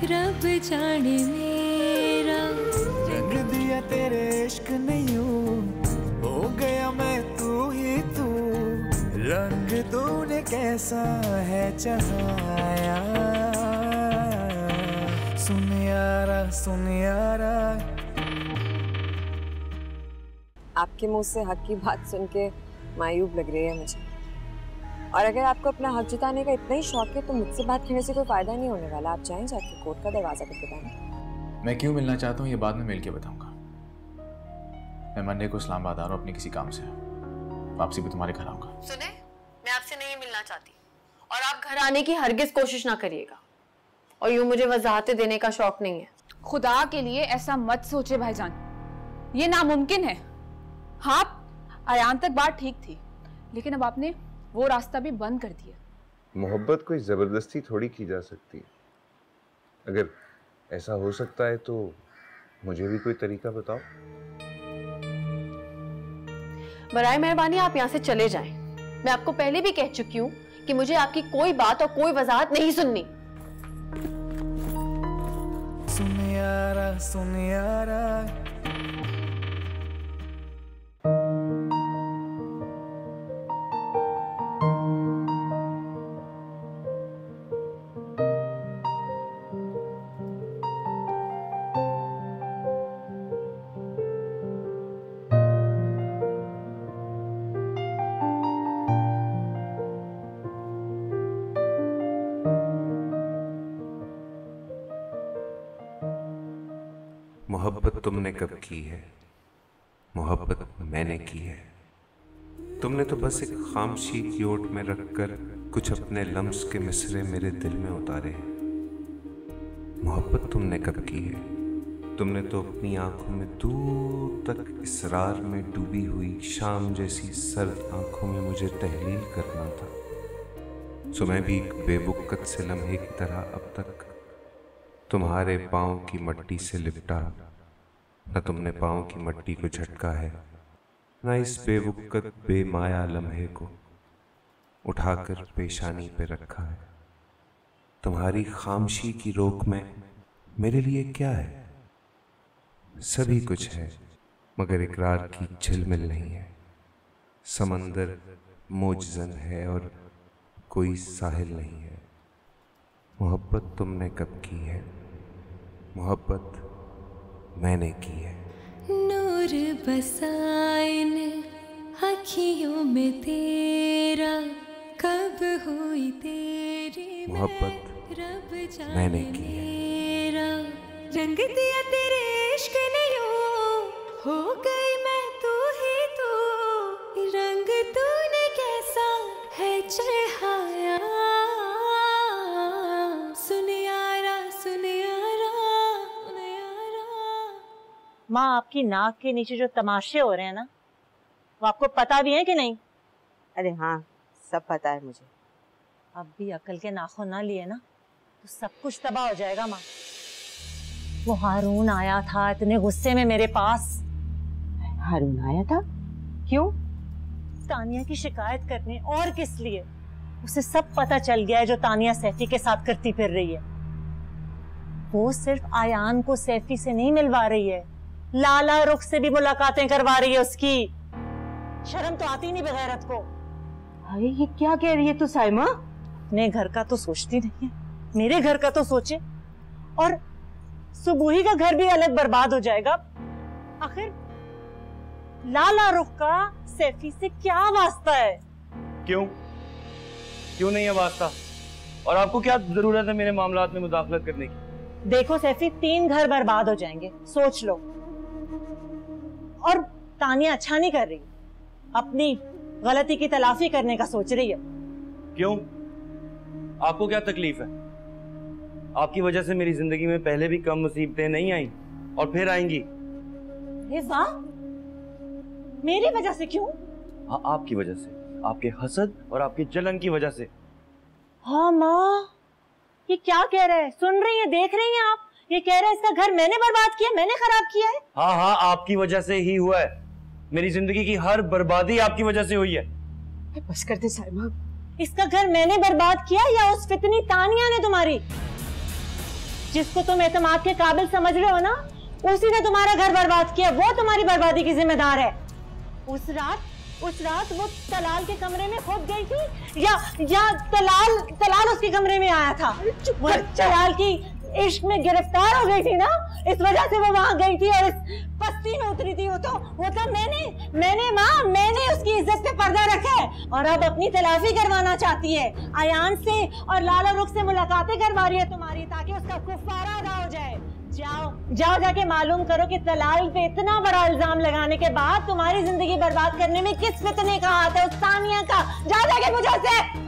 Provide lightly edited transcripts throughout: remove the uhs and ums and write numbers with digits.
रब जाने मेरा रंग दिया तेरे इश्क ने यूं, हो गया मैं तू ही तू। रंग तूने कैसा है चढ़ाया, सुन यारा सुन यारा। आपके मुंह से हक की बात सुन के मायूब लग रही है मुझे। और अगर आपको अपना हक जताने का इतना ही शौक है तो मुझसे बात करने से कोई फायदा नहीं होने वाला। आप जाएं, जाके कोर्ट का दरवाजा करके बताएं। मैं क्यों मिलना चाहता हूँ ये बाद में मिल के बताऊंगा। मैं मंडे को इस्लामाबाद आ रहा हूँ अपने किसी काम से, वापसी भी तुम्हारे घर आऊंगा। सुने, मैं आपसे नहीं मिलना चाहती और आप घर आने की हरगिज कोशिश ना करिएगा। और यूं मुझे वजाहतें देने का शौक नहीं है। खुदा के लिए ऐसा मत सोचे भाईजान, ये नामुमकिन है। हाँ, आयान तक बात ठीक थी, लेकिन अब आपने वो रास्ता भी बंद कर दिया। मोहब्बत कोई जबरदस्ती थोड़ी की जा सकती है। अगर ऐसा हो सकता है तो मुझे भी कोई तरीका बताओ। बराए मेहरबानी आप यहाँ से चले जाएं। मैं आपको पहले भी कह चुकी हूँ कि मुझे आपकी कोई बात और कोई वजाहत नहीं सुननी। सुन यारा सुन यारा। मोहब्बत तुमने कब की है, मोहब्बत मैंने की है। तुमने तो बस एक खामशी की ओट में रखकर कुछ अपने लम्स के मिसरे मेरे दिल में उतारे हैं। मोहब्बत तुमने कब की है, तुमने तो अपनी आंखों में दूर तक इसरार में डूबी हुई शाम जैसी सर्द आंखों में मुझे तहलील करना था। सो मैं भी एक बेबुक्कत से लम्हे की तरह अब तक तुम्हारे पाँव की मट्टी से लिपटा, न तुमने पाँव की मट्टी को झटका है, न इस बेवुक्कत बेमाया लम्हे को उठाकर पेशानी पे रखा है। तुम्हारी खामशी की रोक में मेरे लिए क्या है? सभी कुछ है मगर इकरार की झिलमिल नहीं है। समंदर मोजज़न है और कोई साहिल नहीं है। मोहब्बत तुमने कब की है, मोहब्बत मैंने की है। नूर बसाइन अखियों में तेरा, कब हुई तेरी मोहब्बत रब मैंने की है। मेरा रंग दिया तेरे इश्क ने यूं, हो गई मैं तू ही तू। रंग तूने कैसा है चढ़ाया, सुन यारा सुन यारा सुन यारा। माँ, आपकी नाक के नीचे जो तमाशे हो रहे हैं ना, वो आपको पता भी है कि नहीं? अरे हाँ, सब पता है मुझे। अब भी अकल के नाखून ना लिए ना तो सब कुछ तबाह हो जाएगा माँ। वो हारून आया था इतने गुस्से में मेरे पास। हारून आया था? क्यों? तानिया की शिकायत करने, और किस लिए? उसे सब पता चल गया है जो तानिया सैफी के साथ करती फिर रही है। वो सिर्फ आयान को सैफी से नहीं मिलवा रही है, लाला रुख से भी मुलाकातें करवा रही है उसकी। शर्म तो आती नहीं बगैरत को। अरे ये क्या कह रही है तू साइमा? अपने घर का तो सोचती नहीं है, मेरे घर का तो सोचे। और सुबुही का घर भी अलग बर्बाद हो जाएगा। आखिर लाला रुख का सैफी से क्या वास्ता है? क्यों नहीं है वास्ता? और आपको क्या जरूरत है मेरे मामलात में मुदाखलत करने की? देखो सैफी, 3 घर बर्बाद हो जाएंगे, सोच लो। और तानिया अच्छा नहीं कर रही, अपनी गलती की तलाफी करने का सोच रही है। क्यों? आपको क्या तकलीफ है? आपकी वजह से मेरी जिंदगी में पहले भी कम मुसीबतें नहीं आई और फिर आएंगी। वाह, मेरी वजह से? क्यों? हाँ, आपकी वजह से, आपके हसद और आपके जलन की वजह से। हाँ माँ, ये क्या कह रहा है? सुन रही है, देख रही हैं आप? ये कह रहा है इसका घर मैंने बर्बाद किया, मैंने खराब किया है। हाँ, आपकी वजह से ही हुआ है। मेरी जिंदगी की हर बर्बादी आपकी वजह से हुई है। बस कर दे साइमा। इसका घर मैंने बर्बाद किया या उस फितनी तानिया ने तुम्हारी? जिसको तुम एतमाद के काबिल समझ रहे हो ना, उसी ने तुम्हारा घर बर्बाद किया, वो तुम्हारी बर्बादी की जिम्मेदार है। उस रात वो तलाल के कमरे में खुद गई थी या तलाल उसके कमरे में आया था? वो तलाल की इश्क में गिरफ्तार हो गई थी ना, इस वजह से वो वहां गई थी और इस पस्ती में उतरी थी। वो तो मैंने उसकी इज्जत पे पर्दा रखा है और अब अपनी तलाफी करवाना चाहती है। अयान से और लाला रुख से मुलाकातें करवा रही है तुम्हारी, ताकि उसका कुफारा अदा हो जाए। जाओ जाके मालूम करो कि तलाल पे इतना बड़ा इल्जाम लगाने के बाद तुम्हारी जिंदगी बर्बाद करने में किस फितने का हाथ है, उस तानिया का। जाओ जाके मुझे से।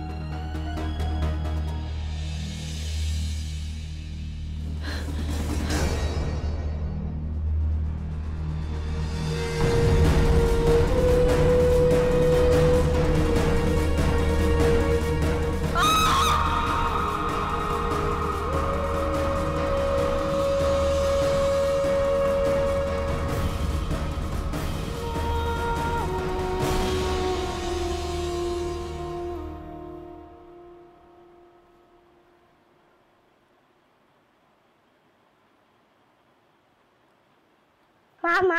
मामा।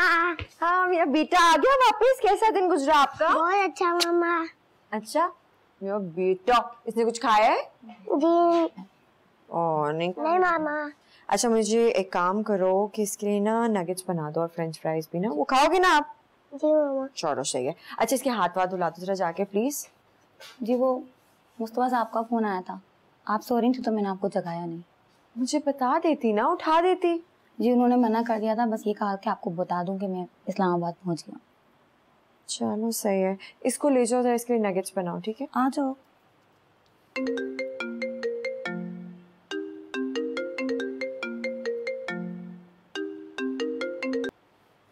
हाँ मेरा बेटा आ गया वापस। कैसा दिन गुजरा आपका? बहुत अच्छा मामा। अच्छा मेरा बेटा, इसने कुछ खाया है? जी नहीं मामा। अच्छा मुझे एक काम करो कि इसके लिए ना नगेट्स बना दो और फ्रेंच फ्राइज भी ना। वो खाओगे ना आप? जी मामा। चलो सही है। अच्छा इसके हाथ धुला दो जरा जाके प्लीज। जी वो मुस्तफा साहब का फोन आया था, आप सो रही थी तो मैंने आपको जगाया नहीं। मुझे बता देती ना, उठा देती। जी उन्होंने मना कर दिया था, बस ये कहा कि आपको बता दूं कि मैं इस्लामाबाद पहुंच गया। चलो सही है, इसको ले जाओ जरा, इसके लिए नगेट्स बनाओ। ठीक है आ जाओ।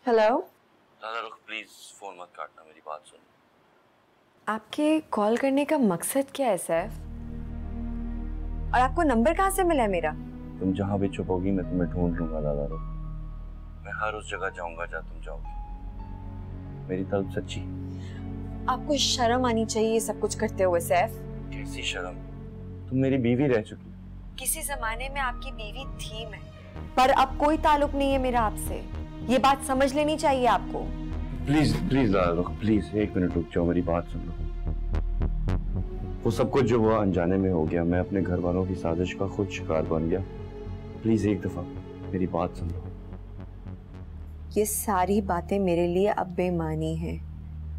हेलो। लाला रुख प्लीज फोन मत काटना, मेरी बात सुन। आपके कॉल करने का मकसद क्या है सैफ? और आपको नंबर कहाँ से मिला है मेरा? तुम जहाँ भी छुपोगी मैं तुम्हें ढूंढ लूंगा लाला रुख। मैं हर उस जगह जाऊंगा जहाँ तुम जाओगी। मेरी तलब सच्ची। आपको शर्म आनी चाहिए ये सब कुछ करते हुए सैफ। कैसी शर्म? तुम मेरी बीवी रह चुकी। किसी जमाने में आपकी बीवी थी मैं, पर अब कोई ताल्लुक नहीं है मेरा आपसे। ये बात समझ लेनी चाहिए आपको। प्लीज प्लीज लाला रुख प्लीज एक मिनट रुक जाओ, मेरी बात सुन लो। वो सब कुछ जो हुआ अनजाने में हो गया, मैं अपने घर वालों की साजिश का खुद शिकार बन गया। प्लीज एक दफा मेरी बात सुन लो। ये सारी बातें मेरे लिए अब बेमानी हैं।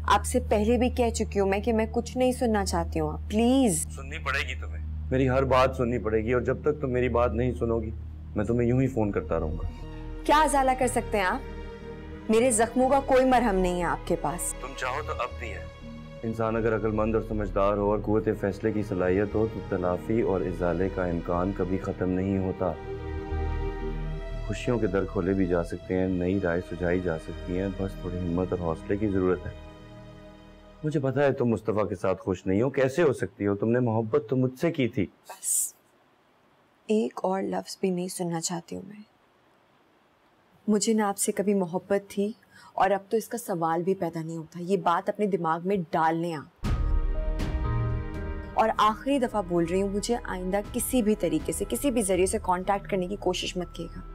आपसे पहले भी कह चुकी हूँ मैं कि मैं कुछ नहीं सुनना चाहती हूँ। प्लीज सुननी पड़ेगी तुम्हें, मेरी हर बात सुननी पड़ेगी, और जब तक तुम मेरी बात नहीं सुनोगी मैं तुम्हें यूं ही फोन करता रहूंगा। क्या अजाला कर सकते हैं आप? मेरे जख्मों का कोई मरहम नहीं है आपके पास। तुम चाहो तो अब भी है। इंसान अगर अक्लमंद और समझदार हो और कुव्वत फैसले की सलाहियत हो तो तलाफी और इजाले का इम्कान कभी खत्म नहीं होता। खुशियों के दर खोले भी जा सकते हैं, नई राय सुझाई जा सकती है, बस थोड़ी हिम्मत और हौसले की जरूरत है। मुझे पता है तुम मुस्तफा के साथ खुश नहीं हो, कैसे हो सकती हो? तुमने मोहब्बत तो मुझसे की थी। बस एक और लफ्ज भी नहीं सुनना चाहती हूँ मैं। मुझे ना आपसे कभी मोहब्बत थी और अब तो इसका सवाल भी पैदा नहीं होता। ये बात अपने दिमाग में डाल लें आप। और आखिरी दफा बोल रही हूँ, मुझे आइंदा किसी भी तरीके से किसी भी जरिए से कांटेक्ट करने की कोशिश मत कीजिएगा।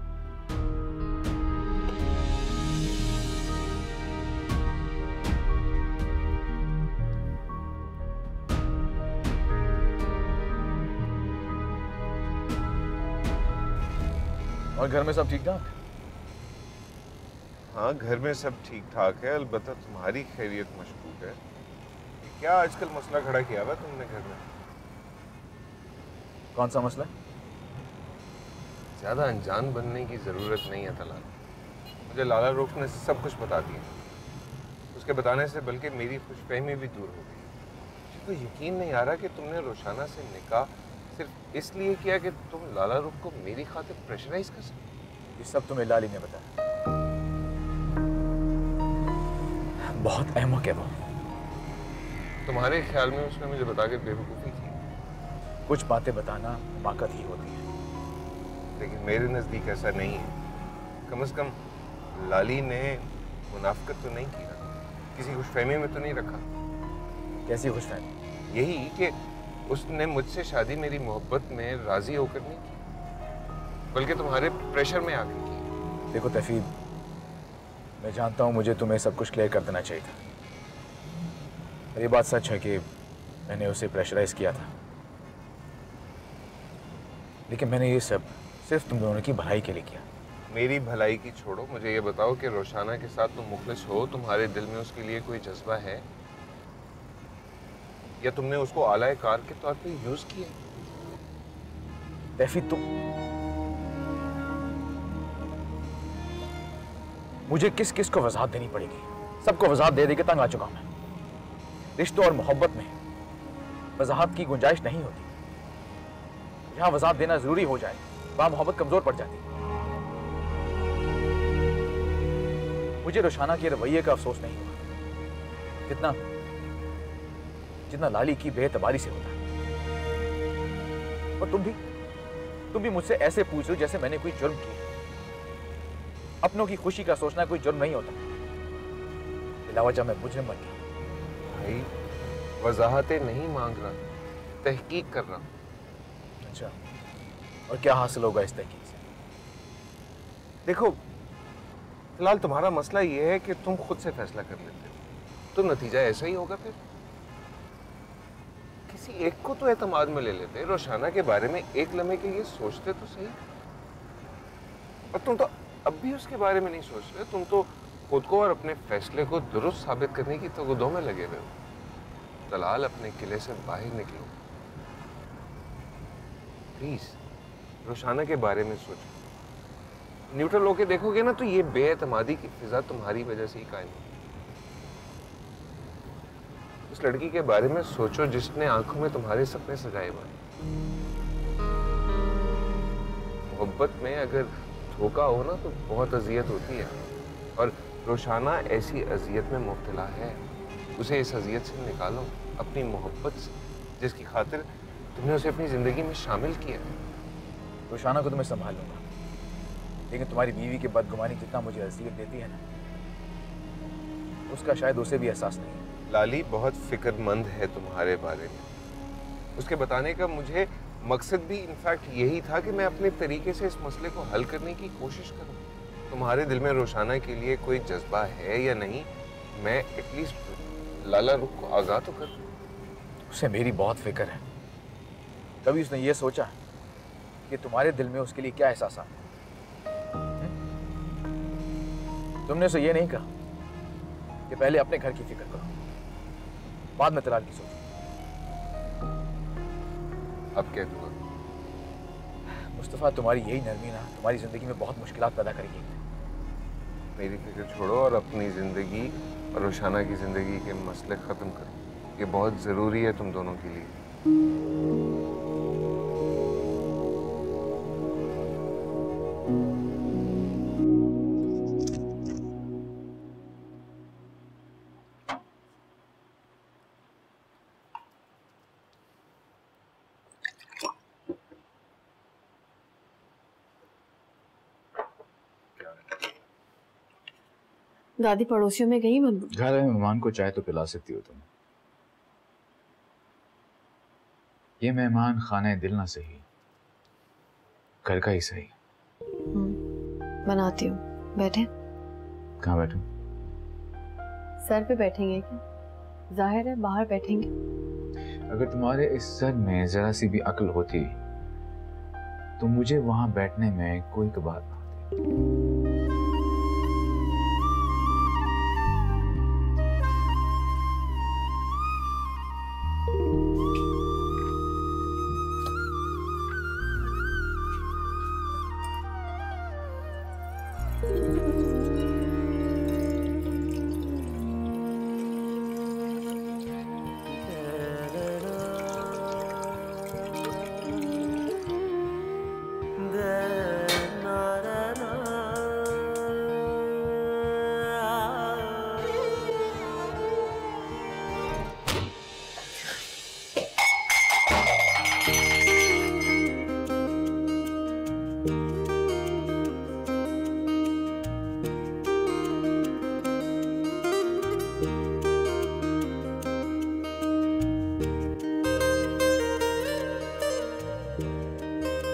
और घर में सब ठीक ठाक? हाँ घर में सब ठीक ठाक है, अलबत्ता तुम्हारी खैरियत मशकूक है। क्या आजकल मसला खड़ा किया हुआ तुमने घर में? कौन सा मसला? ज्यादा अनजान बनने की जरूरत नहीं है तलाल। मुझे लाला रुख ने सब कुछ बता दिया। उसके बताने से बल्कि मेरी खुशफहमी भी दूर हो गई। मुझे तो यकीन नहीं आ रहा कि तुमने रोशाना से निकाह सिर्फ इसलिए किया कि तुम लाला रुख को मेरी खातिर प्रेशराइज कर सको। ये सब तुम्हें लाली ने बताया। बहुत अहमक है वो। तुम्हारे ख्याल में उसने मुझे बता के बेवकूफ़ी की? कुछ बातें बताना हिमाकत ही होती है, लेकिन मेरे नज़दीक ऐसा नहीं है। कम से कम लाली ने मुनाफिकत तो नहीं की ना, किसी खुशफहमी में तो नहीं रखा। कैसी खुशफहमी? यही कि उसने मुझसे शादी मेरी मोहब्बत में राजी होकर नहीं की। बल्कि तुम्हारे प्रेशर में आके की। देखो तैफी, मैं जानता हूँ मुझे तुम्हें सब कुछ क्लियर कर देना चाहिए था। और ये बात सच है कि मैंने उसे प्रेशराइज किया था, लेकिन मैंने ये सब सिर्फ तुम दोनों की भलाई के लिए किया। मेरी भलाई की छोड़ो, मुझे ये बताओ कि रोशाना के साथ तुम मुखलिस हो, तुम्हारे दिल में उसके लिए कोई जज्बा है, या तुमने उसको आलाए कार के तौर पे यूज किया? तैफी, तुम मुझे किस किस को वजाहत देनी पड़ेगी? सबको वजाहत दे दे के तंग आ चुका हूं मैं। रिश्तों और मोहब्बत में वजाहत की गुंजाइश नहीं होती। जहां वजाहत देना जरूरी हो जाए वहां मोहब्बत कमजोर पड़ जाती है। मुझे रोशाना के रवैये का अफसोस नहीं हुआ जितना जितना लाली की बेएतबारी से होता है। और तुम भी मुझसे ऐसे पूछ रहे हो जैसे मैंने कोई जुर्म किया। अपनों की खुशी का सोचना कोई जुर्म नहीं होता। बिलावजह मैं मुजरिम बन गया। भाई, वजाहतें नहीं मांग रहा, तहकीक कर रहा हूं। अच्छा, और क्या हासिल होगा इस तहकीक से? देखो, फिलहाल तुम्हारा मसला यह है कि तुम खुद से फैसला कर लेते हो, तो नतीजा ऐसा ही होगा। फिर किसी एक को तो एतमाद में ले लेते। रोशाना के बारे में एक लम्हे के लिए सोचते तो सही। और तुम तो अब भी उसके बारे में नहीं सोच रहे। तुम तो खुद को और अपने फैसले को दुरुस्त साबित करने की तगदों में लगे हुए हो। दलाल, अपने किले से बाहर निकलो प्लीज। रोशाना के बारे में सोचो। न्यूट्रल होके देखोगे ना तो ये बेएतमादी की फिजा तुम्हारी वजह से ही कायम है। उस लड़की के बारे में सोचो जिसने आंखों में तुम्हारे सपने सजाए हुए। मोहब्बत में अगर धोखा हो ना तो बहुत अजियत होती है, और रोशाना ऐसी अजियत में मुब्तला है। उसे इस अजियत से निकालो, अपनी मोहब्बत से, जिसकी खातिर तुमने उसे अपनी जिंदगी में शामिल किया। रोशाना को तो मैं संभाल लूंगा, लेकिन तुम्हारी बीवी की बदगुमानी जितना मुझे अजियत देती है ना, उसका शायद उसे भी एहसास नहीं है। लाली बहुत फिक्रमंद है तुम्हारे बारे में। उसके बताने का मुझे मकसद भी इनफैक्ट यही था कि मैं अपने तरीके से इस मसले को हल करने की कोशिश करूं। तुम्हारे दिल में रोशाना के लिए कोई जज्बा है या नहीं, मैं एटलीस्ट लाला रुख को आगाह तो कर दूं। उसे मेरी बहुत फिक्र है। कभी उसने ये सोचा कि तुम्हारे दिल में उसके लिए क्या एहसास आता है? तुमने उसे ये नहीं कहा कि पहले अपने घर की फिक्र करो, बाद में तलाक की सोचो। अब कह दूंगा। मुस्तफा, तुम्हारी यही नरमी ना तुम्हारी जिंदगी में बहुत मुश्किलात पैदा करेगी। मेरी फिक्र छोड़ो और अपनी जिंदगी और रोशाना की जिंदगी के मसले खत्म करो। ये बहुत जरूरी है तुम दोनों के लिए। दादी पड़ोसियों में गई मत। घर में मेहमान को चाय तो पिला सकती हो तुम। ये मेहमान खाने दिल ना सही, घर का ही सही। बनाती हूँ, बैठे। कहाँ बैठूं? सर पे बैठेंगे क्या? जाहिर है बाहर बैठेंगे। अगर तुम्हारे इस सर में जरा सी भी अक्ल होती तो मुझे वहां बैठने में कोई कबार ना होती।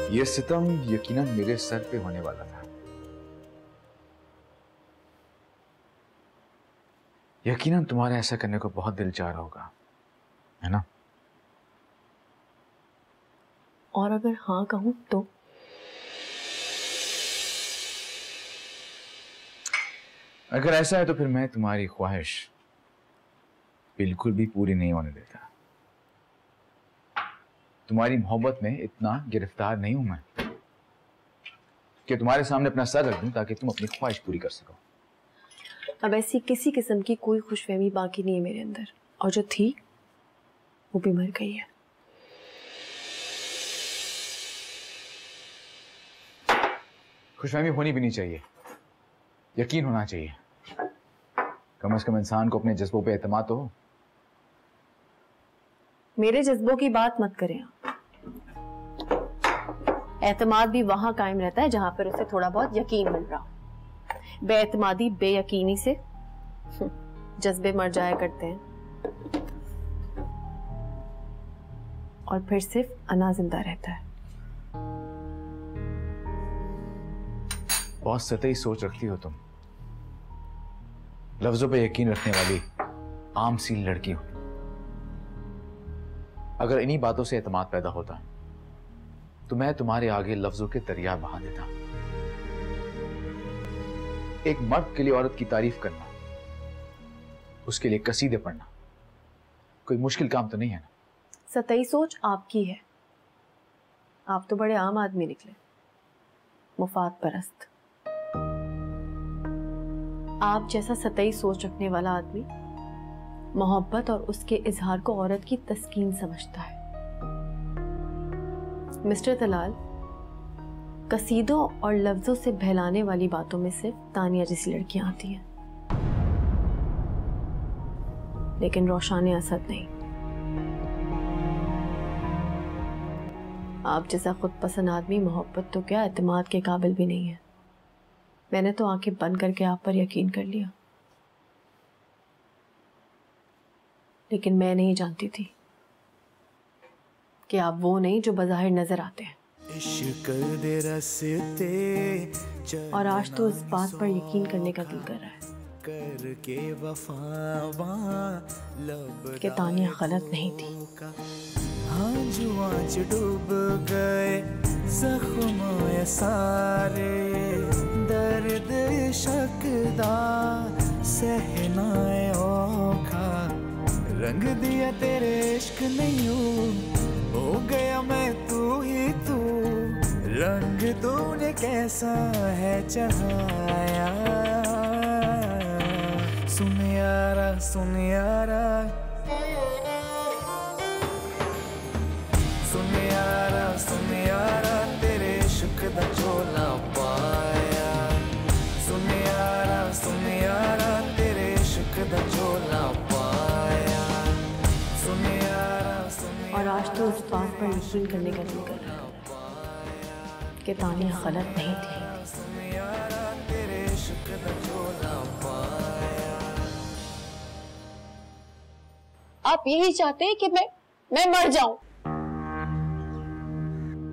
ये सितम यकीनन मेरे सर पे होने वाला था। यकीनन तुम्हारे ऐसा करने को बहुत दिल चाह रहा होगा, है ना? और अगर हाँ कहूं तो? अगर ऐसा है तो फिर मैं तुम्हारी ख्वाहिश बिल्कुल भी पूरी नहीं होने देता। तुम्हारी मोहब्बत में इतना गिरफ्तार नहीं हूं मैं कि तुम्हारे सामने अपना सर रख दूं ताकि तुम अपनी ख्वाहिश पूरी कर सको। अब ऐसी किसी किस्म की कोई खुशफहमी बाकी नहीं है मेरे अंदर, और जो थी वो भी मर गई है। खुशफहमी होनी भी नहीं चाहिए, यकीन होना चाहिए। कम से कम इंसान को अपने जज्बों पे एतमाद तो हो। मेरे जज्बों की बात मत करें आप। एतमाद भी वहां कायम रहता है जहां पर उसे थोड़ा बहुत यकीन मिल रहा हो। बेएतमादी बेयकीनी से जज्बे मर जाया करते हैं और फिर सिर्फ अना जिंदा रहता है। बहुत सतही सोच रखती हो तुम, लफ्जों पे यकीन रखने वाली आम सी लड़की हो। अगर इन्हीं बातों से एतमाद पैदा होता तो मैं तुम्हारे आगे लफ्जों के दरिया बहा देता। एक मर्द के लिए औरत की तारीफ करना, उसके लिए कसीदे पढ़ना कोई मुश्किल काम तो नहीं है ना? सतही सोच आपकी है, आप तो बड़े आम आदमी निकले, मुफाद परस्त। आप जैसा सतही सोच रखने वाला आदमी मोहब्बत और उसके इजहार को औरत की तस्कीन समझता है। मिस्टर तलाल, कसीदों और लफ्जों से बहलाने वाली बातों में सिर्फ तानिया जैसी लड़कियां आती हैं, लेकिन रोशान असद नहीं। आप जैसा खुद पसंद आदमी मोहब्बत तो क्या एतमाद के काबिल भी नहीं है। मैंने तो आंखें बंद करके आप पर यकीन कर लिया, लेकिन मैं नहीं जानती थी कि आप वो नहीं जो बज़ाहिर नजर आते हैं। और आज तो इस बात पर यकीन करने का दिल कर रहा है कि तानिया गलत नहीं थी। आज डूब गए जख्म सारे, दर्द शकदा सहनाए औखा, रंग दिया तेरे इश्क नहीं हो गया मैं तू ही तू, रंग तूने कैसा है चढ़ाया। सुन यारा सुन यारा, सुन यारा तेरे इश्क दा झोला पाया। सुन यारा तेरे इश्क दा झोला पाया। सुन यारा और आज तो इस बात पर यकीन करने का दिल कर रहा है कि तानिया गलत नहीं थी। आप यही चाहते हैं कि मैं मर जाऊं,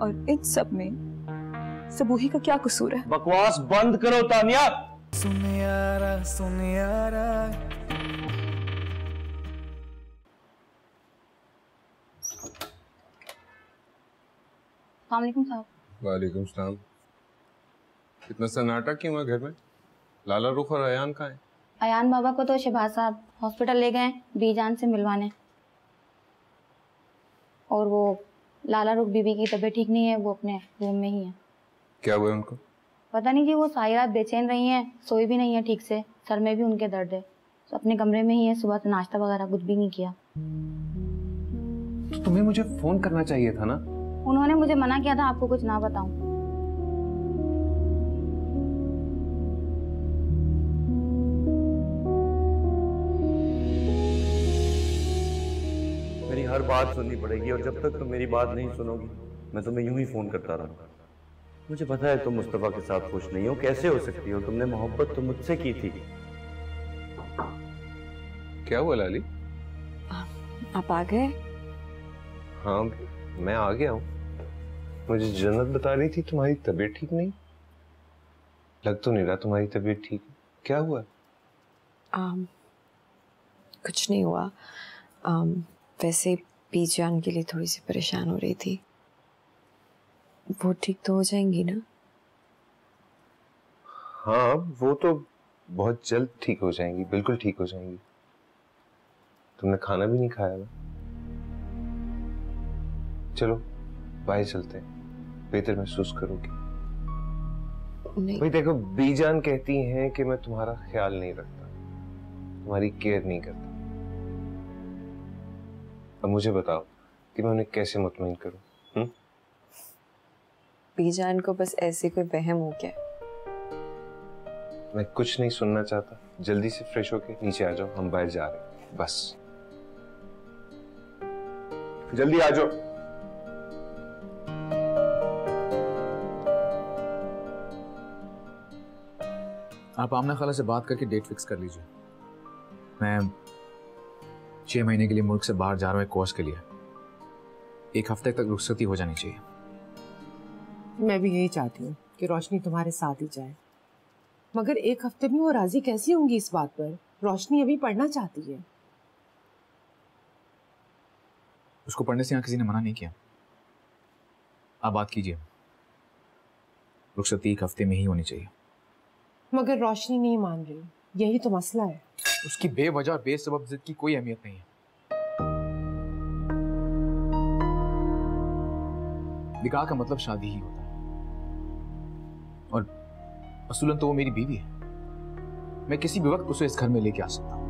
और इन सब में सबूही का क्या कसूर है? बकवास बंद करो तानिया। सुन यारा सुन यारा। अस्सलाम साहब। वालेकुम सलाम। इतना सन्नाटा क्यों है घर में? लाला रुख और अयान कहाँ हैं? अयान बाबा को तो शहबाज साहब हॉस्पिटल ले गए बीजान से मिलवाने, और वो लाला रुख बीबी की तबीयत ठीक नहीं है, वो अपने रूम में ही है। क्या हुआ उनको? पता नहीं जी, वो सारी रात बेचैन रही हैं, सोई भी नहीं है ठीक से, सर में भी उनके दर्द है, तो अपने कमरे में ही है, सुबह से नाश्ता वगैरह कुछ भी नहीं किया। तो तुम्हें मुझे फोन करना चाहिए था ना। उन्होंने मुझे मना किया था आपको कुछ ना बताऊं। मेरी हर बात सुननी पड़ेगी, और जब तक तुम मेरी बात नहीं सुनोगी मैं तुम्हें यूं ही फोन करता रहूंगा। मुझे पता है तुम मुस्तफा के साथ खुश नहीं हो, कैसे हो सकती हो? तुमने मोहब्बत तो मुझसे की थी। क्या हुआ लाली? आप आ गए? हाँ मैं आ गया हूँ। मुझे जन्नत बता रही थी तुम्हारी तबीयत ठीक नहीं। लग तो नहीं रहा तुम्हारी तबीयत ठीक है। क्या हुआ? कुछ नहीं हुआ। वैसे पीजान के लिए थोड़ी सी परेशान हो रही थी। वो ठीक तो हो जाएंगी ना? हाँ, वो तो बहुत जल्द ठीक हो जाएंगी, बिल्कुल ठीक हो जाएंगी। तुमने खाना भी नहीं खाया ना? चलो बाहर चलते हैं, बेहतर महसूस करोगी। भाई देखो, बीजान कहती हैं कि मैं तुम्हारा ख्याल नहीं रखता, तुम्हारी केयर नहीं करता। अब मुझे बताओ कि मैं उन्हें कैसे मुतमईन करूं? बीजान को बस ऐसे कोई वहम हो गया। मैं कुछ नहीं सुनना चाहता। जल्दी से फ्रेश होके नीचे आ जाओ, हम बाहर जा रहे हैं। बस जल्दी आ जाओ। आप आमना खाला से बात करके डेट फिक्स कर लीजिए। मैं 6 महीने के लिए मुल्क से बाहर जा रहा हूँ एक कोर्स के लिए। 1 हफ्ते तक रुखसती हो जानी चाहिए। मैं भी यही चाहती हूँ कि रोशनी तुम्हारे साथ ही जाए, मगर 1 हफ्ते में वो राजी कैसी होंगी इस बात पर? रोशनी अभी पढ़ना चाहती है। उसको पढ़ने से यहाँ किसी ने मना नहीं किया। आप बात कीजिए, रुखसती 1 हफ्ते में ही होनी चाहिए। मगर रोशनी नहीं मान रही, यही तो मसला है। उसकी बेवजह और बेसबब जिद की कोई अहमियत नहीं है। निकाह का मतलब शादी ही होता है, और असूलन तो वो मेरी बीवी है। मैं किसी भी वक्त उसे इस घर में लेके आ सकता हूँ,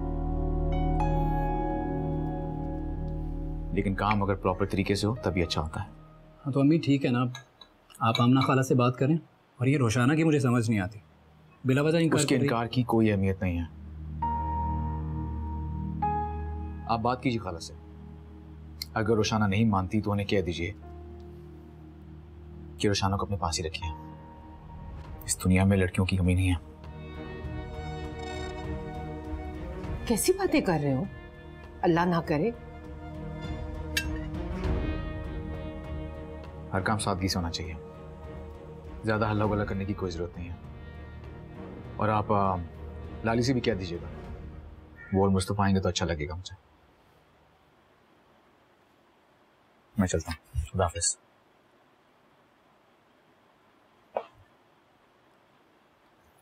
लेकिन काम अगर प्रॉपर तरीके से हो तभी अच्छा होता है। हाँ तो अम्मी ठीक है ना, आप आमना खाला से बात करें। और ये रोशाना की मुझे समझ नहीं आती, बिला वजह इनकार। उसके इनकार की कोई अहमियत नहीं है। आप बात कीजिए खाला से। अगर रोशाना नहीं मानती तो उन्हें कह दीजिए कि रोशाना को अपने पास ही रखिए। इस दुनिया में लड़कियों की कमी नहीं है। कैसी बातें कर रहे हो? अल्लाह ना करे। हर काम सादगी से होना चाहिए, ज्यादा हल्ला गुल्ला करने की कोई जरूरत नहीं है। और आप लाली से भी कह दीजिएगा, वो और मुस्तफा आएंगे तो अच्छा लगेगा मुझे। मैं चलता हूँ, खुदा हाफिज़।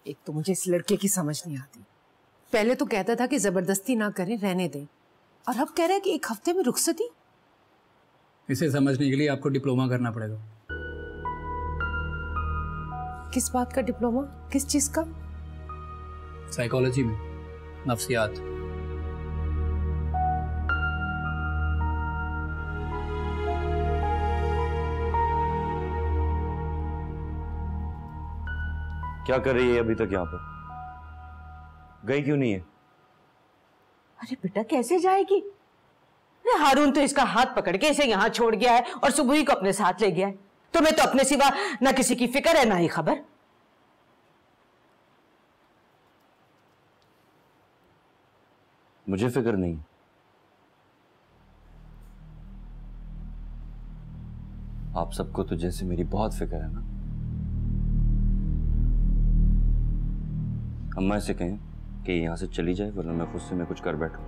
एक तो मुझे इस लड़के की समझ नहीं आती। पहले तो कहता था कि जबरदस्ती ना करें, रहने दें, और अब कह रहा है कि 1 हफ्ते में रुखसती। इसे समझने के लिए आपको डिप्लोमा करना पड़ेगा। किस बात का डिप्लोमा? किस चीज का? साइकोलॉजी में, नफ्सियात। क्या कर रही है अभी तक यहाँ पर? गई क्यों नहीं है? अरे बेटा कैसे जाएगी? अरे हारून तो इसका हाथ पकड़ के इसे यहाँ छोड़ गया है और सुबह ही को अपने साथ ले गया है। तुम्हें तो अपने सिवा ना किसी की फिक्र है ना ही खबर। मुझे फिक्र नहीं। आप सबको तो जैसे मेरी बहुत फिक्र है ना। अम्मा से कहें कि यहां से चली जाए, वरना मैं खुद से मैं कुछ कर बैठूं।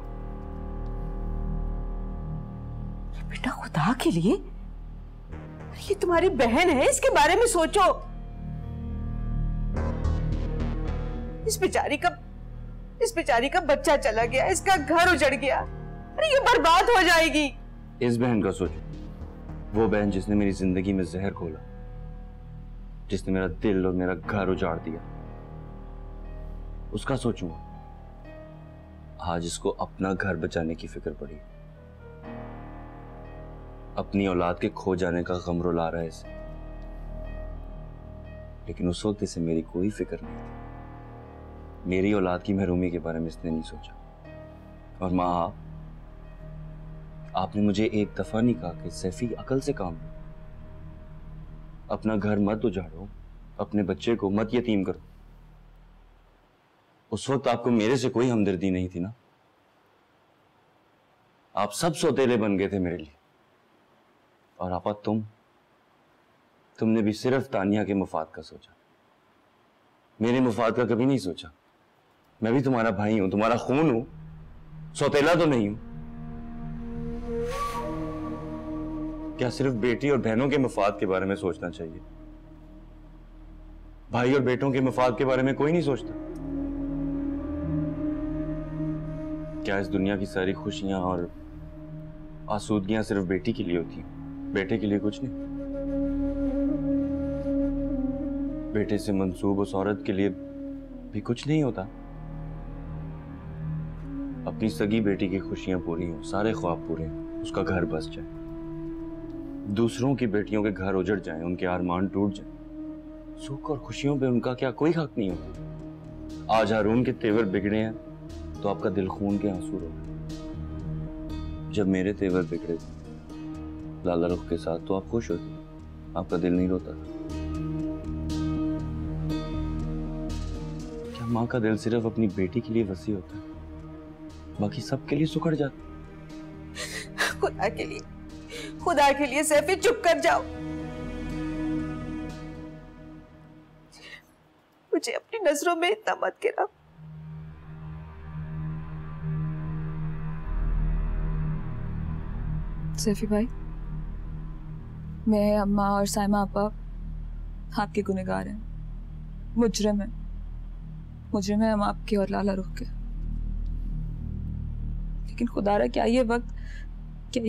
बेटा खुदा के लिए, ये तुम्हारी बहन है, इसके बारे में सोचो। इस बेचारी का बच्चा चला गया, इसका घर उजड़ गया। अरे ये बर्बाद हो जाएगी। इस बहन का सोचो, वो बहन जिसने मेरी जिंदगी में जहर घोला, जिसने मेरा दिल और मेरा घर उजाड़ दिया, उसका सोचूंगा। आज इसको अपना घर बचाने की फिक्र पड़ी, अपनी औलाद के खो जाने का गम रुला रहा है इसे। लेकिन उस वक्त इसे मेरी कोई फिक्र नहीं थी। मेरी औलाद की महरूमी के बारे में इसने नहीं सोचा। और माँ, आपने मुझे एक दफा नहीं कहा कि सैफी अकल से काम लो, अपना घर मत उजाड़ो, अपने बच्चे को मत यतीम करो। उस वक्त आपको मेरे से कोई हमदर्दी नहीं थी ना। आप सब सौतेले बन गए थे मेरे लिए। और आपा, तुमने भी सिर्फ तानिया के मुफाद का सोचा, मेरे मुफाद का कभी नहीं सोचा। मैं भी तुम्हारा भाई हूं, तुम्हारा खून हूं, सौतेला तो नहीं हूं। क्या सिर्फ बेटी और बहनों के मुफाद के बारे में सोचना चाहिए? भाई और बेटों के मुफाद के बारे में कोई नहीं सोचता? क्या इस दुनिया की सारी खुशियां और आसूदगियां सिर्फ बेटी के लिए होती हैं, बेटे के लिए कुछ नहीं? बेटे से मंसूब उस औरत के लिए भी कुछ नहीं होता? अपनी सगी बेटी की खुशियां पूरी हो, सारे ख्वाब पूरे हो, उसका घर बस जाए, दूसरों की बेटियों के घर उजड़ जाएं, उनके अरमान टूट जाएं, सुख और खुशियों पे उनका क्या कोई हक नहीं होता? आज हारून के तेवर बिगड़े हैं तो आपका दिल खून के आंसू रो। जब मेरे तेवर बिगड़े लाला रुख के साथ तो आप खुश होते, आपका दिल नहीं रोता। क्या माँ का दिल सिर्फ अपनी बेटी के लिए वसी होता है, बाकी सबके लिए सुखड़ जाता? खुदा के लिए सैफी चुप कर जाओ। मुझे अपनी नजरों में इतना मत गिराओ। सैफी भाई, मैं, अम्मा और साइमा आपा आपके गुनहगार हैं, मुजरिम है हम आपके और लाला रुख के। लेकिन खुदारा क्या ये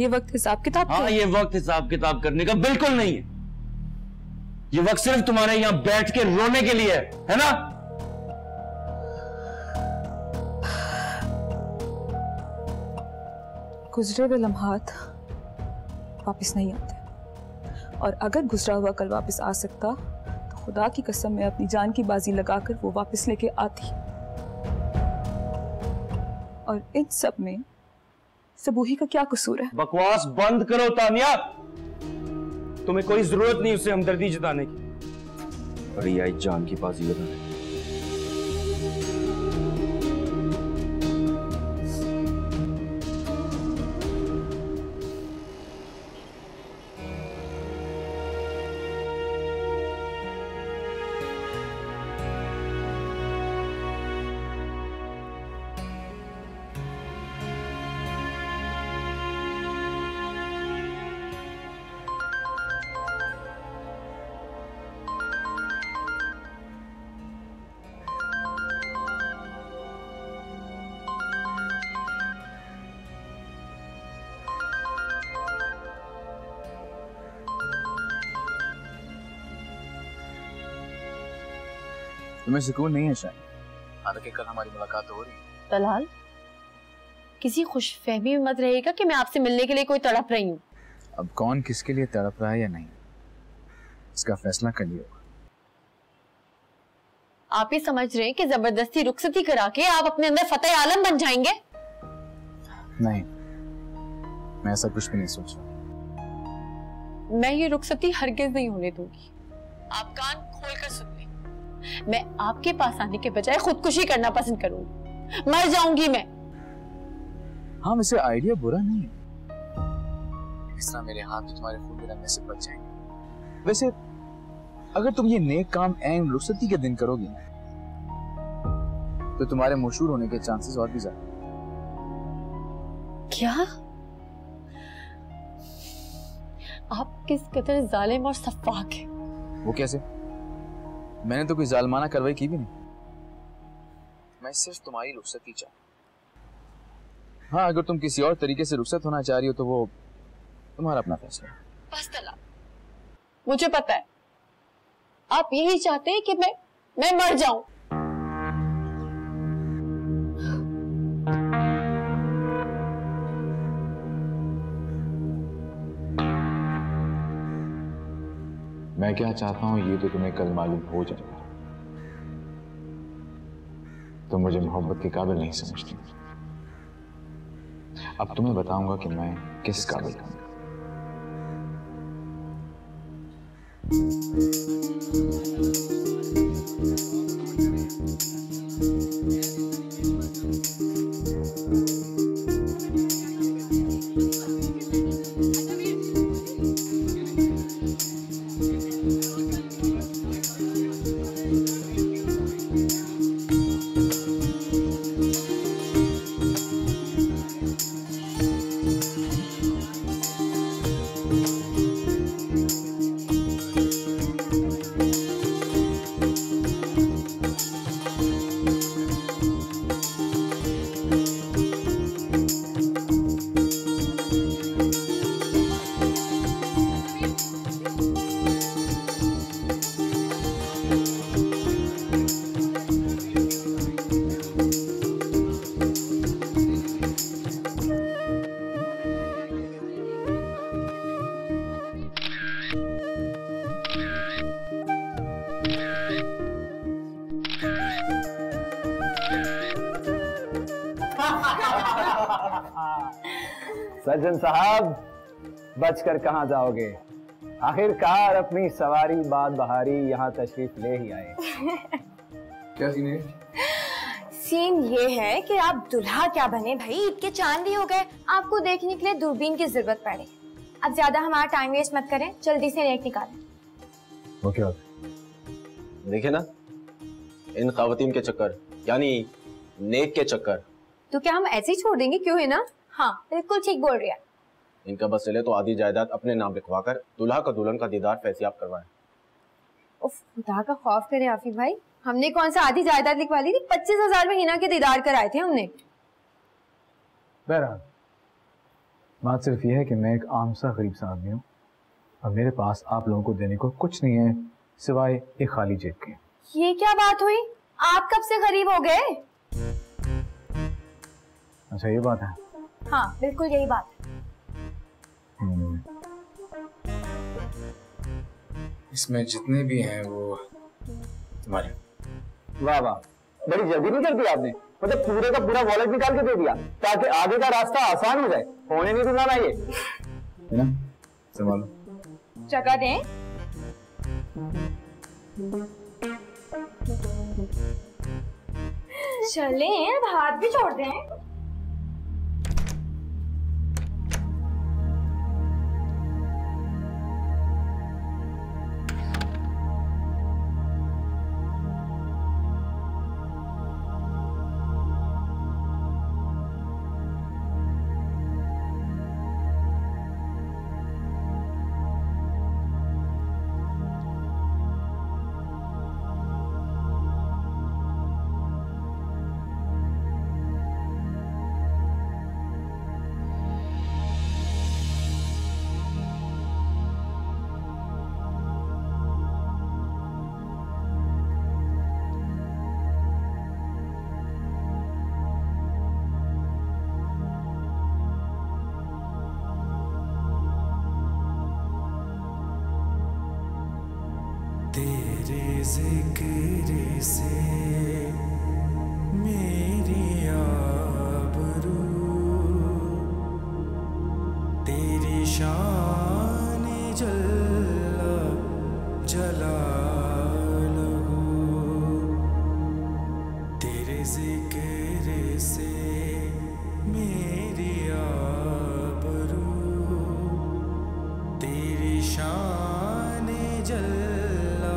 वक्त हिसाब किताब? हाँ, ये वक्त हिसाब किताब करने का बिल्कुल नहीं है। ये वक्त सिर्फ तुम्हारे यहां बैठ के रोने के लिए है ना? गुजरे हुए लम्हात वापस नहीं आते, और अगर गुजरा हुआ कल वापस आ सकता तो खुदा की कसम मैं अपनी जान की बाजी लगाकर वो वापस लेके आती। और इन सब में सबूही का क्या कसूर है? बकवास बंद करो तानिया, तुम्हें कोई जरूरत नहीं उससे हमदर्दी जताने की। बड़ी आई जान की बाजी लगाने। तुम्हें सुकून नहीं है शायद, हालांकि कल हमारी मुलाकात हो रही है। तलाल, किसी खुशफहमी में मत रहेगा कि मैं आपसे मिलने के लिए कोई तड़प रही हूँ। अब कौन किसके लिए तड़प रहा है या नहीं, इसका फैसला कर लिया होगा। आप ही समझ रहे हैं कि जबरदस्ती रुखसती करा के आप अपने अंदर फतेह आलम बन जाएंगे? नहीं, मैं ऐसा कुछ भी नहीं सोच रहा। मैं ये रुखसती हरगिज नहीं होने दूंगी। आप कान खोलकर सुन लें, मैं आपके पास आने के बजाय खुदकुशी करना पसंद करूंगी, मर जाऊंगी मैं। हाँ, वैसे आइडिया बुरा नहीं है, इस तरह मेरे हाथ तुम्हारे खून में रंगने से बच जाएंगे। वैसे अगर तुम ये नेक काम ऐन रुखसती के दिन करोगी तो तुम्हारे मशहूर होने के चांसेस और भी ज्यादा। क्या आप किस कदर जालिम और सफाक हैं? वो कैसे? मैंने तो कोई जालमाना कार्रवाई की भी नहीं, मैं सिर्फ तुम्हारी रुखसती चाहता। हाँ, अगर तुम किसी और तरीके से रुखसत होना चाह रही हो तो वो तुम्हारा अपना फैसला है। बस तलाक, मुझे पता है आप यही चाहते हैं कि मैं मर जाऊं। मैं क्या चाहता हूं ये तो तुम्हें कल मालूम हो जाएगा। तुम मुझे मोहब्बत के काबिल नहीं समझती, अब तुम्हें बताऊंगा कि मैं किस काबिल हूं। सज्जन साहब, बचकर कहाँ जाओगे? आखिरकार अपनी सवारी बाद बहारी यहाँ तशरीफ ले ही आए। क्या सीन है? सीन ये है कि आप दुल्हा क्या बने भाई, ईद के चांद ही हो गए, आपको देखने के लिए दूरबीन की जरूरत पड़े। अब ज्यादा हमारा टाइम वेस्ट मत करें, जल्दी से नेक निकालें। ओके देखे ना, इन खवातीन के चक्कर यानी नेक के चक्कर। तो क्या हम ऐसे ही छोड़ देंगे? क्यों है ना? हाँ बिल्कुल ठीक बोल रही है। इनका बस चले तो आधी जायदाद अपने नाम लिखवाकर दुल्हा का दुल्हन का दीदार फैसियाब करवाएं। उफ, खुदा का खौफ करे आफिफ भाई, हमने कौन सा आधी जायदाद लिखवा ली थी? 25,000 में हिना के दीदार कराए थे हमने। बहरहाल बात सिर्फ ये है कि मैं एक आम सा गरीब सा आदमी हूँ और मेरे पास आप लोगों को देने को कुछ नहीं है सिवाय एक खाली जेब के। ये क्या बात हुई? आप कब से गरीब हो गए? अच्छा ये बात है? हाँ बिल्कुल यही बात है। इसमें जितने भी हैं वो तुम्हारे। वाह वाह, बड़ी जल्दी नहीं कर दी आपने, मतलब पूरे का पूरा वॉलेट निकाल के दे दिया ताकि आगे का रास्ता आसान हो जाए। होने नहीं दूंगा मैं ये, है ना? संभालो। जगह दें। चलें, अब हाथ भी छोड़ दें। तेरे जिक्र से मेरी आबरू, तेरी शान जल्ला जलालहू, तेरे जिक्र से मेरी आबरू, तेरी शान जल्ला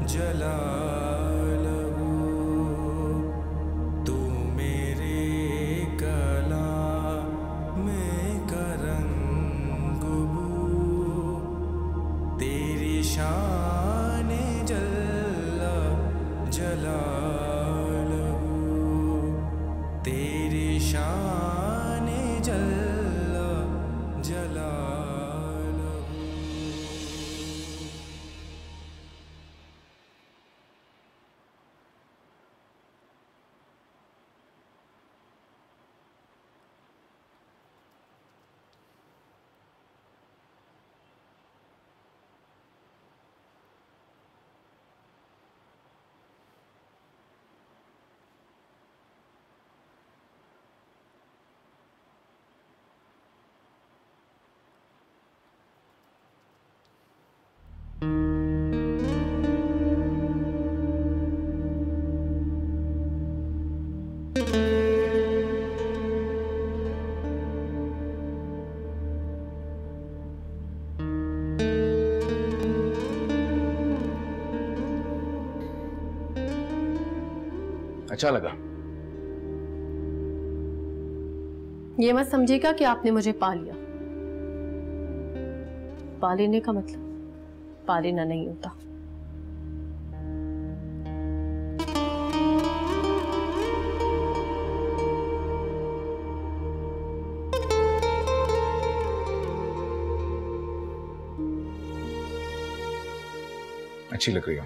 जलालहू, तू मेरे कलाम का रंग बू, तेरी शान जल्ला जलालहू, तेरी शान जल्ला जलालहू। अच्छा लगा। ये मत समझिएगा कि आपने मुझे पा लिया। पा लेने का मतलब पा लेना नहीं होता। अच्छी लग रही हो,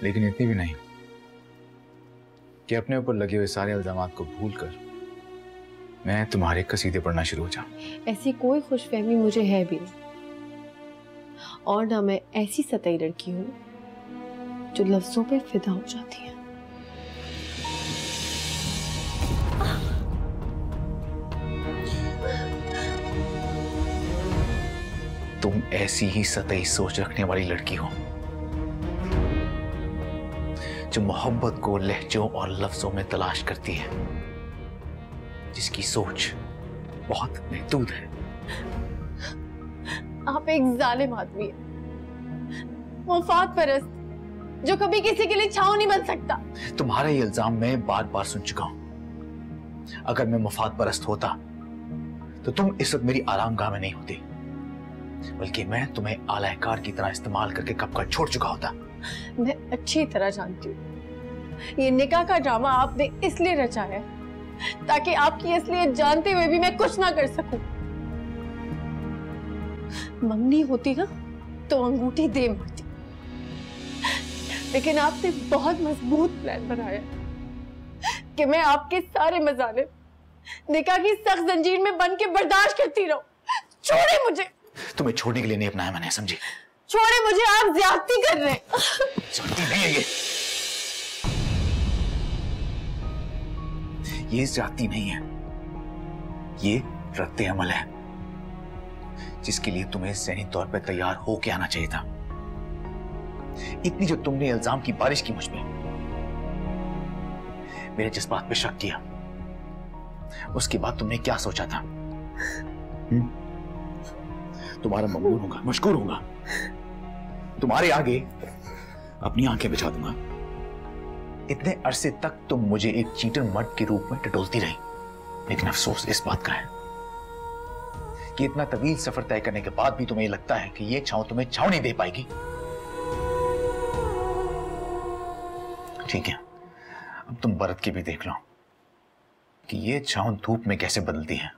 लेकिन इतनी भी नहीं कि अपने ऊपर लगे हुए सारे इल्जामात को भूलकर मैं तुम्हारे कसीदे पढ़ना शुरू हो जाऊं। ऐसी कोई खुशफहमी मुझे है भी नहीं, और ना मैं ऐसी सतई लड़की हूं जो लफ्जों पे फिदा हो जाती है। तुम ऐसी ही सतही सोच रखने वाली लड़की हो जो मोहब्बत को लहजों और लफ्जों में तलाश करती है, जिसकी सोच बहुत महदूद है। आप एक जालिम आदमी है, मुफाद परस्त, जो कभी किसी के लिए छांव नहीं बन सकता। तुम्हारा ये इल्जाम मैं बार बार सुन चुका हूं। अगर मैं मुफाद परस्त होता तो तुम इस वक्त मेरी आरामगाह में नहीं होती, बल्कि मैं तुम्हें आलाकार की तरह इस्तेमाल करके कब का छोड़ चुका होता। मैं अच्छी तरह जानती हूँ ये निकाह का ड्रामा आपने इसलिए रचा है ताकि आपकी असलियत जानते हुए भी मैं कुछ ना कर सकूं। मंगनी होती ना तो अंगूठी दे मारती, लेकिन आपने बहुत मजबूत प्लान बनाया कि मैं आपके सारे मजालिम निकाह की सख्त जंजीर में बन के बर्दाश्त करती रहूं। छोड़े मुझे। तुम्हें छोड़ने के लिए नहीं अपनाया मैंने, समझी? छोड़े मुझे, आप ज्यादती कर रहे हैं। ज्यादती नहीं है ये ज्यादती नहीं है, ये रद्द अमल है जिसके लिए तुम्हें ज़हनी तौर पर तैयार होके आना चाहिए था। इतनी जो तुमने इल्जाम की बारिश की मुझ पे, मेरे जज्बात पे शक किया, उसके बाद तुमने क्या सोचा था? तुम्हारा मकबूल होगा, मशकूर होगा, तुम्हारे आगे अपनी आंखें बिछा दूंगा। इतने अरसे तक तुम मुझे एक चीटर मर्द के रूप में टटोलती रही, लेकिन अफसोस इस बात का है कि इतना तवील सफर तय करने के बाद भी तुम्हें लगता है कि ये छांव तुम्हें छांव नहीं दे पाएगी। ठीक है, अब तुम बरत के भी देख लो कि ये छांव धूप में कैसे बदलती है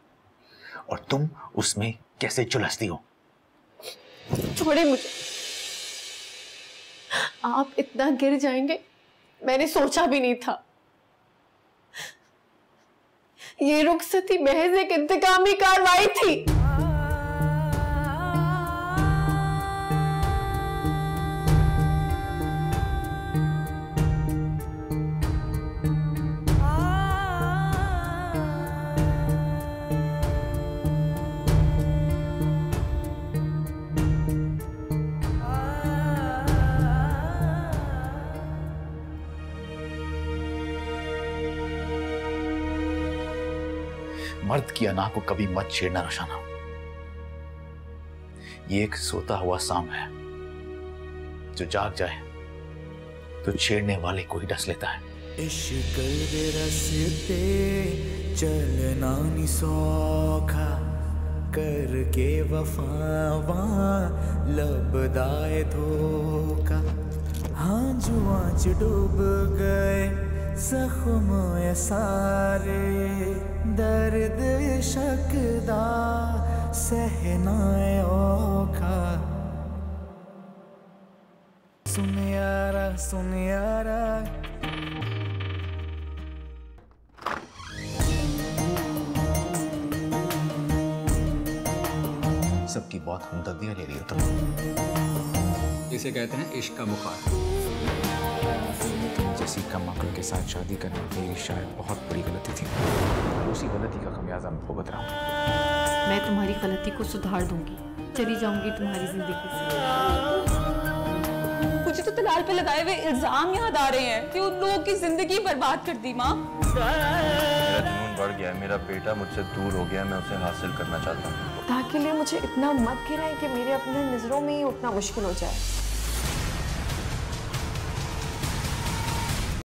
और तुम उसमें कैसे झुलसती हो। छोड़े मुझे। आप इतना गिर जाएंगे मैंने सोचा भी नहीं था। ये रुखसती महज एक इंतकामी कार्रवाई थी। मर्द की अना को कभी मत छेड़ना रोशाना। ये एक सोता हुआ सांप है जो जाग जाए तो छेड़ने वाले को ही डस लेता है। इश्क दे रस्ते चलना नी सौखा, करके वफावा लबदाए धोखा। हाँ जुआ च डूब गए जख्म ये सारे, दर्द इश्क दा सहना औखा। सुन यारा सुन यारा, सबकी बहुत हमदर्दियां ले रही हो तुम। इसे कहते हैं इश्क का बुखार। जैसी कम अक्ल के साथ शादी करना मेरी शायद बहुत बड़ी गलती थी। उसी गलती का खमियाजा मैं भुगत रहा हूँ। मैं तुम्हारी गलती को सुधार दूंगी, चली जाऊंगी तुम्हारी जिंदगी से। मुझे तो तलाल पे लगाए हुए इल्जाम याद आ रहे हैं कि उन लोगों की जिंदगी बर्बाद कर दी। माँ, मेरा जुनून बढ़ गया है, मेरा बेटा मुझसे दूर हो गया, मैं उसे हासिल करना चाहता हूँ। खुदा के लिए मुझे इतना मत गिराएं कि मेरे अपने नजरों में ही उठना मुश्किल हो जाए।